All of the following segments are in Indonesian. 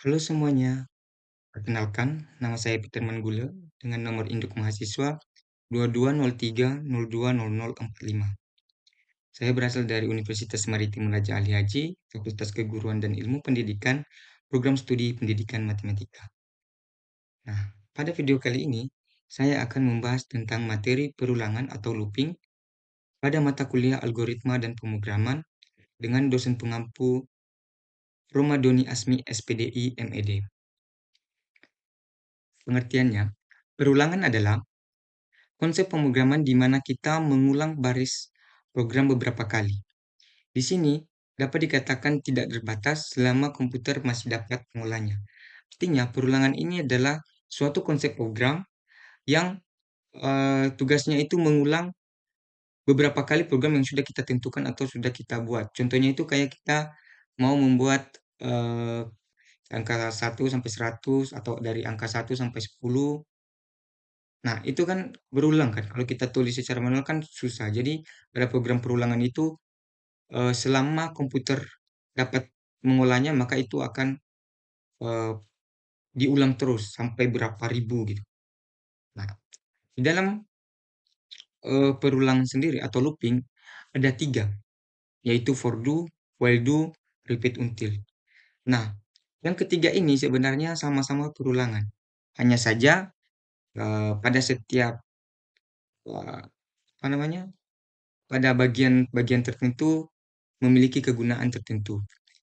Halo semuanya, perkenalkan nama saya Peter Manggule dengan nomor induk mahasiswa 2203020045. Saya berasal dari Universitas Maritim Raja Ali Haji, Fakultas Keguruan dan Ilmu Pendidikan, Program Studi Pendidikan Matematika. Nah, pada video kali ini saya akan membahas tentang materi perulangan atau looping pada mata kuliah Algoritma dan Pemrograman dengan dosen pengampu Romadoni Asmi SPDI MED. Pengertiannya, perulangan adalah konsep pemrograman di mana kita mengulang baris program beberapa kali. Di sini dapat dikatakan tidak terbatas selama komputer masih dapat mengulangnya. Artinya, perulangan ini adalah suatu konsep program yang tugasnya itu mengulang beberapa kali program yang sudah kita tentukan atau sudah kita buat. Contohnya itu kayak kita mau membuat angka 1 sampai 100 atau dari angka 1 sampai 10. Nah, itu kan berulang kan. Kalau kita tulis secara manual kan susah. Jadi, pada program perulangan itu selama komputer dapat mengolahnya, maka itu akan eh, diulang terus sampai berapa ribu gitu. Nah, di dalam perulangan sendiri atau looping ada tiga, yaitu for do, while do, repeat until. Nah, yang ketiga ini sebenarnya sama-sama perulangan. Hanya saja pada setiap apa namanya, pada bagian-bagian tertentu memiliki kegunaan tertentu.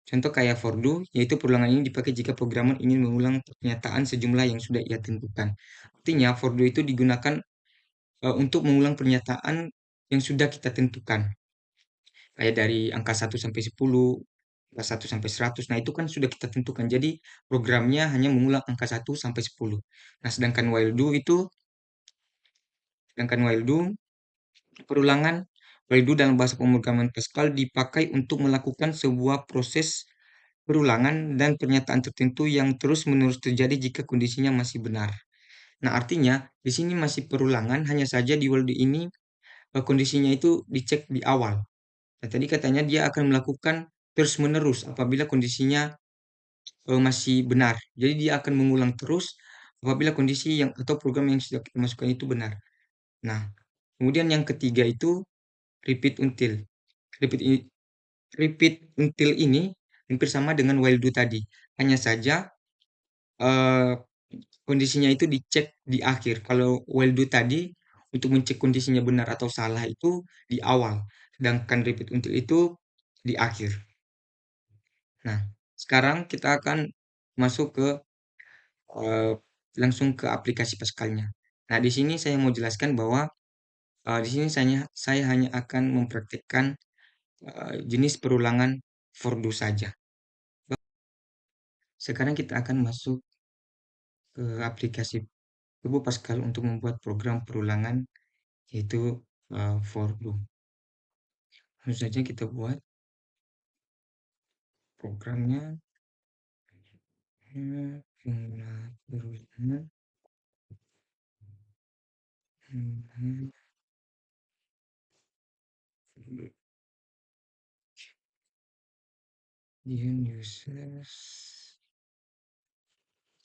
Contoh kayak for do, yaitu perulangan ini dipakai jika programmer ingin mengulang pernyataan sejumlah yang sudah ia tentukan. Artinya, for do itu digunakan untuk mengulang pernyataan yang sudah kita tentukan. Kayak dari angka 1 sampai 10, angka 1 sampai 100. Nah, itu kan sudah kita tentukan. Jadi, programnya hanya mengulang angka 1 sampai 10. Nah, sedangkan while do, perulangan while do dalam bahasa pemrograman Pascal dipakai untuk melakukan sebuah proses perulangan dan pernyataan tertentu yang terus-menerus terjadi jika kondisinya masih benar. Nah, artinya di sini masih perulangan, hanya saja di while do ini kondisinya itu dicek di awal. Nah, tadi katanya dia akan melakukan terus-menerus apabila kondisinya masih benar. Jadi dia akan mengulang terus apabila kondisi yang atau program yang sudah kita masukkan itu benar. Nah, kemudian yang ketiga itu repeat until. Repeat i- repeat until ini hampir sama dengan while do tadi. Hanya saja eh, kondisinya itu dicek di akhir. Kalau while do tadi untuk mencek kondisinya benar atau salah itu di awal, sedangkan repeat until itu di akhir. Nah, sekarang kita akan masuk ke eh, langsung ke aplikasi Pascalnya. Nah, di sini saya mau jelaskan bahwa di sini saya hanya akan mempraktikkan jenis perulangan for do saja. Sekarang kita akan masuk ke aplikasi Turbo Pascal untuk membuat program perulangan yaitu for do. Langsung saja kita buat programnya. Jumlah perulangan. Users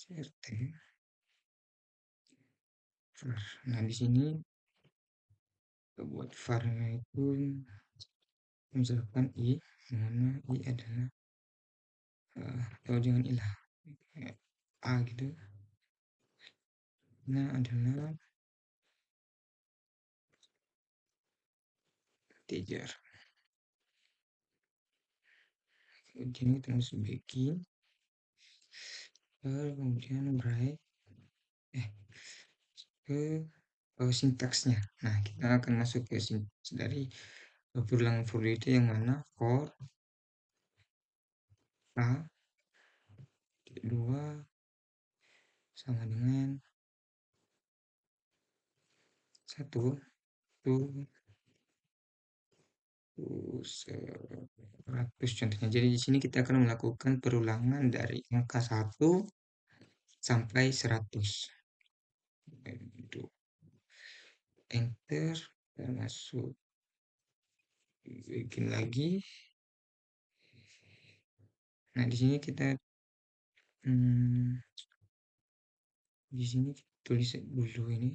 CRT. Nah, di sini kita buat var-nya itu misalkan i, mana i adalah atau jangan i lah, a gitu. Nah, adalah integer. Kemudian kita masuk begin, kemudian break eh ke sintaksnya. Nah, kita akan masuk ke sintaks dari perulangan for itu yang mana for a dua sama dengan 1 contohnya. Jadi di sini kita akan melakukan perulangan dari angka 1 sampai 100. Enter dan masuk bikin lagi. Nah, di sini kita Hmm, di sini tulis dulu ini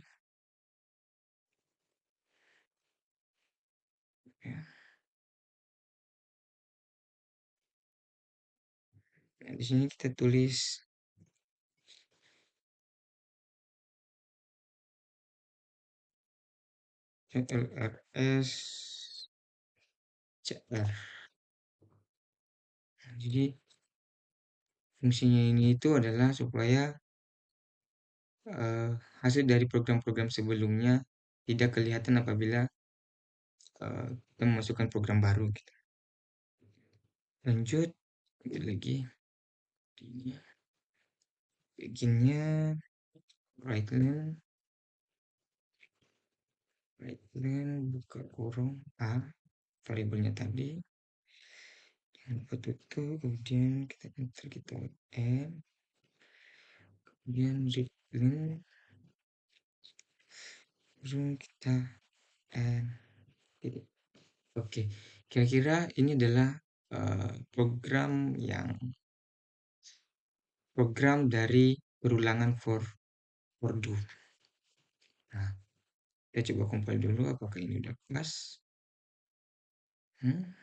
ya. Nah, di sini kita tulis CLRS CR. Jadi fungsinya ini itu adalah supaya eh, hasil dari program-program sebelumnya tidak kelihatan apabila kita memasukkan program baru gitu. Lanjut lagi ini bikinnya right line buka kurung A variabelnya tadi jangan lupa tutup kemudian kita enter kita n kemudian read line kurung kita n titik. Oke, kira-kira ini adalah program dari perulangan for do. Nah, kita coba compile dulu apakah ini udah pas. Hmm,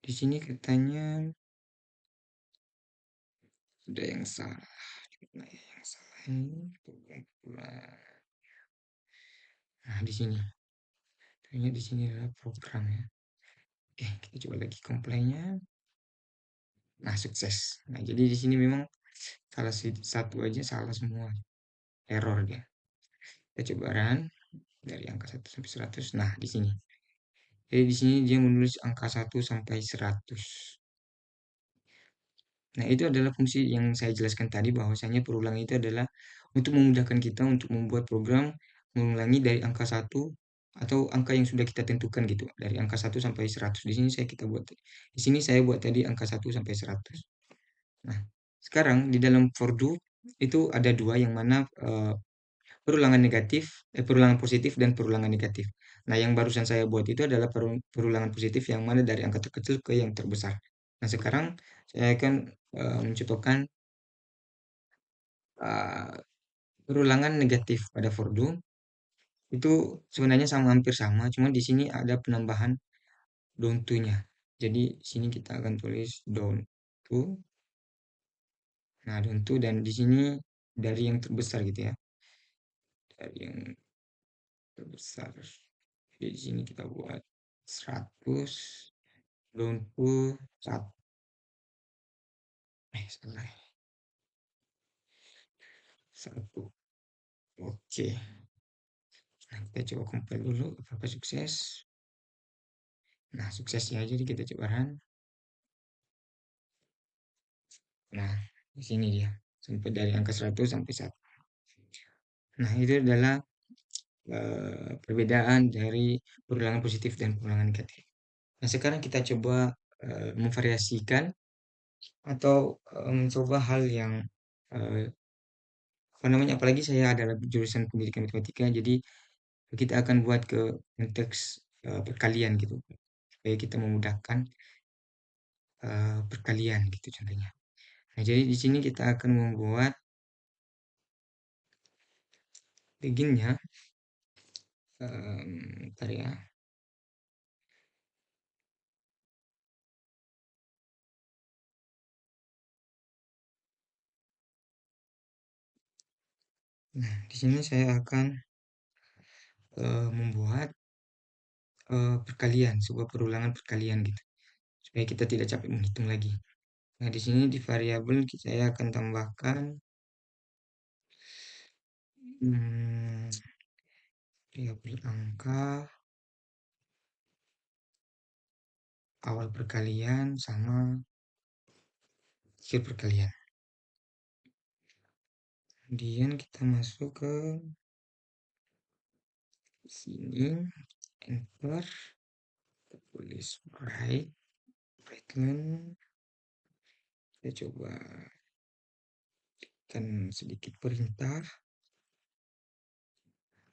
di sini katanya ada yang salah. Nah, yang salah ini nah di sini. Ternyata di sini adalah program ya. Oke, kita coba lagi compile-nya. Nah, sukses. Nah, jadi di sini memang salah satu aja salah semua. Error dia. Kita coba run dari angka 1 sampai 100. Nah, di sini. Jadi di sini dia menulis angka 1 sampai 100. Nah, itu adalah fungsi yang saya jelaskan tadi bahwasanya perulangan itu adalah untuk memudahkan kita untuk membuat program mengulangi dari angka 1 atau angka yang sudah kita tentukan gitu, dari angka 1 sampai 100. Di sini saya buat tadi angka 1 sampai 100. Nah, sekarang di dalam for do itu ada dua yang mana perulangan positif dan perulangan negatif. Nah, yang barusan saya buat itu adalah perulangan positif yang mana dari angka terkecil ke yang terbesar. Nah, sekarang saya akan mencontohkan uh, perulangan negatif pada for do itu sebenarnya sama hampir sama, cuma di sini ada penambahan don't to-nya. Jadi sini kita akan tulis don't to. Nah, don't to dan di sini dari yang terbesar gitu ya. Dari yang terbesar. Jadi di sini kita buat 100 don't to 1. Salah. 1. Oke. Nah, kita coba compile dulu apakah sukses. Nah, suksesnya jadi kita coba run. Nah, di sini dia. Sampai dari angka 100 sampai 1. Nah, itu adalah perbedaan dari perulangan positif dan perulangan negatif. Nah, sekarang kita coba memvariasikan atau mencoba hal yang eh, apa namanya, apalagi saya adalah jurusan pendidikan matematika, jadi kita akan buat ke konteks perkalian gitu, supaya kita memudahkan perkalian gitu contohnya. Nah, jadi di sini kita akan membuat beginnya, bentar ya. Nah, di sini saya akan membuat perkalian, sebuah perulangan perkalian gitu, supaya kita tidak capek menghitung lagi. Nah, di sini di variabel saya akan tambahkan hmm, variabel angka awal perkalian sama akhir perkalian. Kemudian kita masuk ke sini, enter, kita tulis right line, kita coba kan sedikit perintah.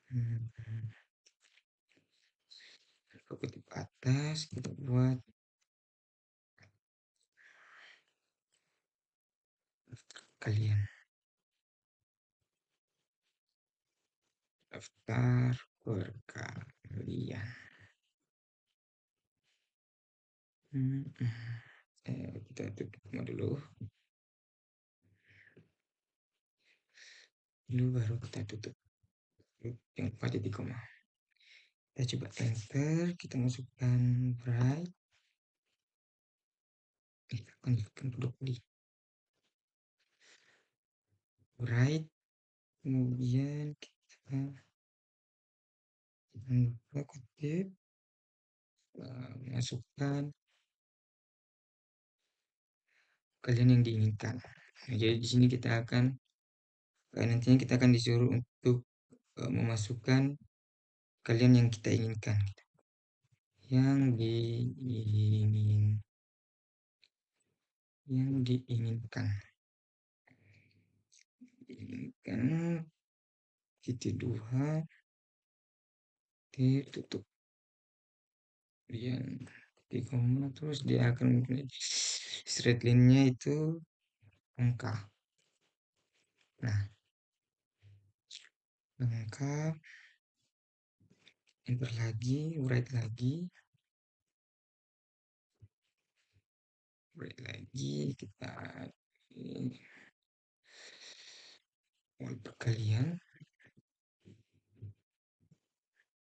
Hmm, ke kutip atas kita buat kalian. Daftar perkalian. Hmm, kita tutup dulu. Dulu baru kita tutup. Yang lupa titik koma. Kita coba enter, kita masukkan bright. Kita akan masukkan duduk di bright. Kemudian kita buka kutip, masukkan kalian yang diinginkan. Nah, jadi di sini kita akan nantinya kita akan disuruh untuk memasukkan kalian yang kita inginkan, yang diinginkan titik dua ditutup, kemudian titik koma, terus dia akan straight line-nya itu angka. Nah, angka, enter lagi, write lagi, kita perkalian,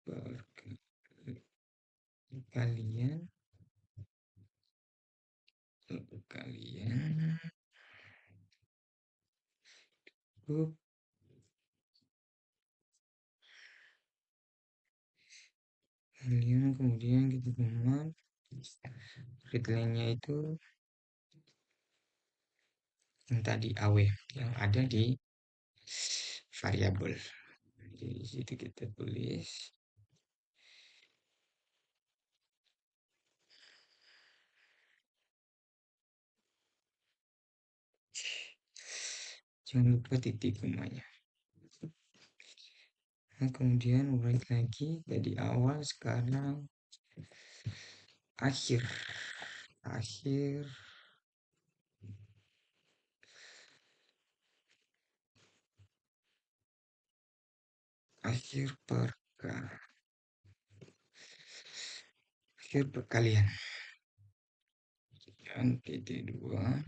perkalian, perkalian, kalian, kemudian kita kemat readline-nya itu yang tadi aw yang ada di variabel. Jadi di situ kita tulis jangan lupa titik komanya. Nah, kemudian write lagi dari awal, sekarang akhir perkalian dan titik dua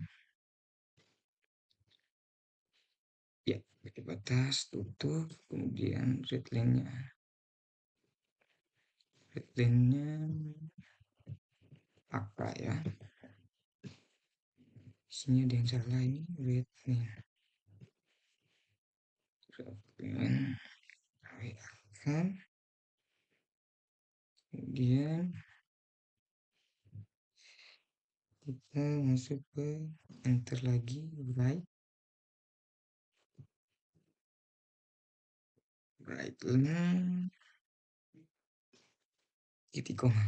ya, pakai batas tutup, kemudian readline-nya apa ya, sini ada yang salah, ini readline akan, kemudian kita masuk ke enter lagi, right titik koma.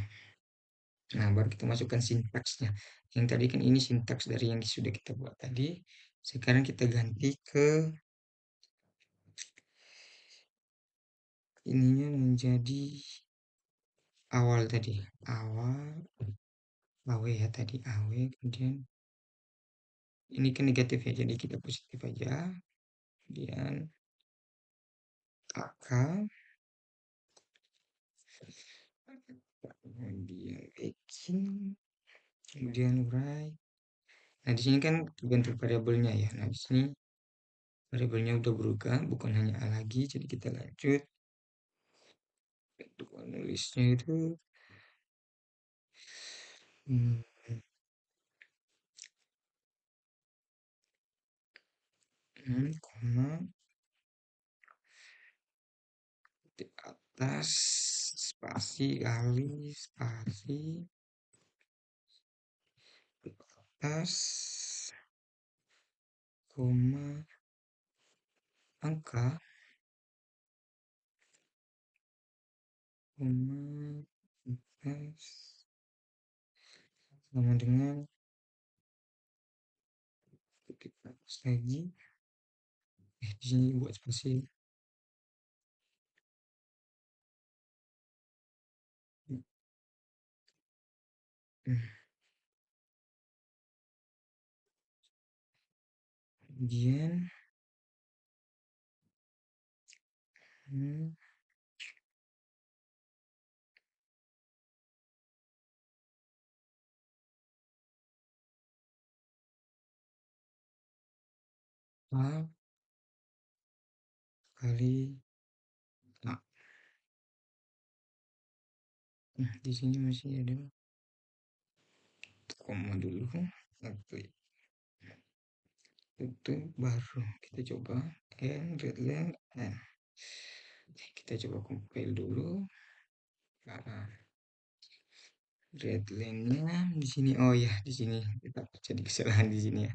Nah, baru kita masukkan sintaksnya. Yang tadi kan ini sintaks dari yang sudah kita buat tadi. Sekarang kita ganti ke ininya menjadi awal tadi. Aw ya tadi, aw, kemudian ini kan negatif ya, jadi kita positif aja. Kemudian ak, kemudian bikin, kemudian right. Nah, di sini kan tergantung variabelnya ya. Nah, di sini variabelnya udah berubah, bukan hanya a lagi. Jadi kita lanjut untuk menulisnya itu koma di atas spasi kali spasi di atas koma angka koma atas sama dengan titik atas lagi, di sini buat spasi. Kemudian, hmm, A kali A. Nah, di sini masih ada koma dulu. Oke, itu baru kita coba n readline n. Kita coba compile dulu. Nah, readline-nya di sini. Oh ya, di sini kita jadi kesalahan di sini ya.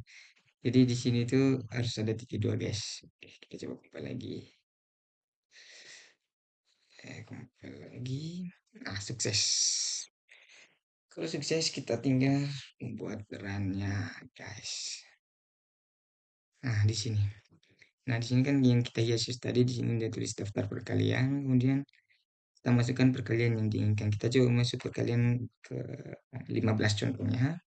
Jadi di sini tuh harus ada titik dua, guys. Oke, kita coba compile lagi. Compile lagi. Nah, sukses. Kalau sukses kita tinggal membuat runnya, guys. Nah, di sini. Nah, di sini kan yang kita hias tadi di sini dia tulis daftar perkalian, kemudian kita masukkan perkalian yang diinginkan. Kita coba masuk perkalian ke 15 contohnya.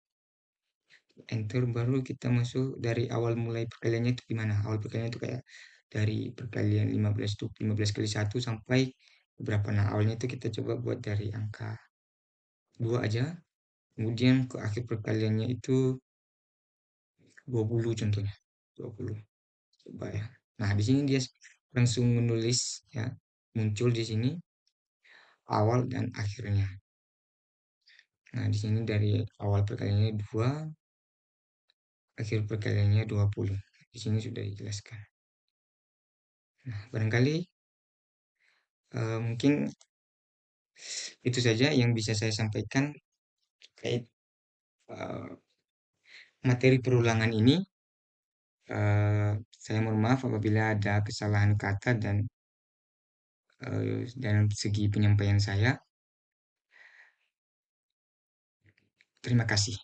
Enter baru kita masuk dari awal mulai perkaliannya itu gimana? Awal perkaliannya itu kayak dari perkalian 15 tuh 15 kali satu sampai berapa. Nah, awalnya itu kita coba buat dari angka 2 aja. Kemudian ke akhir perkaliannya itu 20 contohnya. 20. Coba ya. Nah, di sini dia langsung menulis ya, muncul di sini awal dan akhirnya. Nah, di sini dari awal perkaliannya 2, akhir perkaliannya 20. Di sini sudah dijelaskan. Nah, barangkali mungkin itu saja yang bisa saya sampaikan terkait eh, materi perulangan ini. Saya mohon maaf apabila ada kesalahan kata dan dalam segi penyampaian saya. Terima kasih.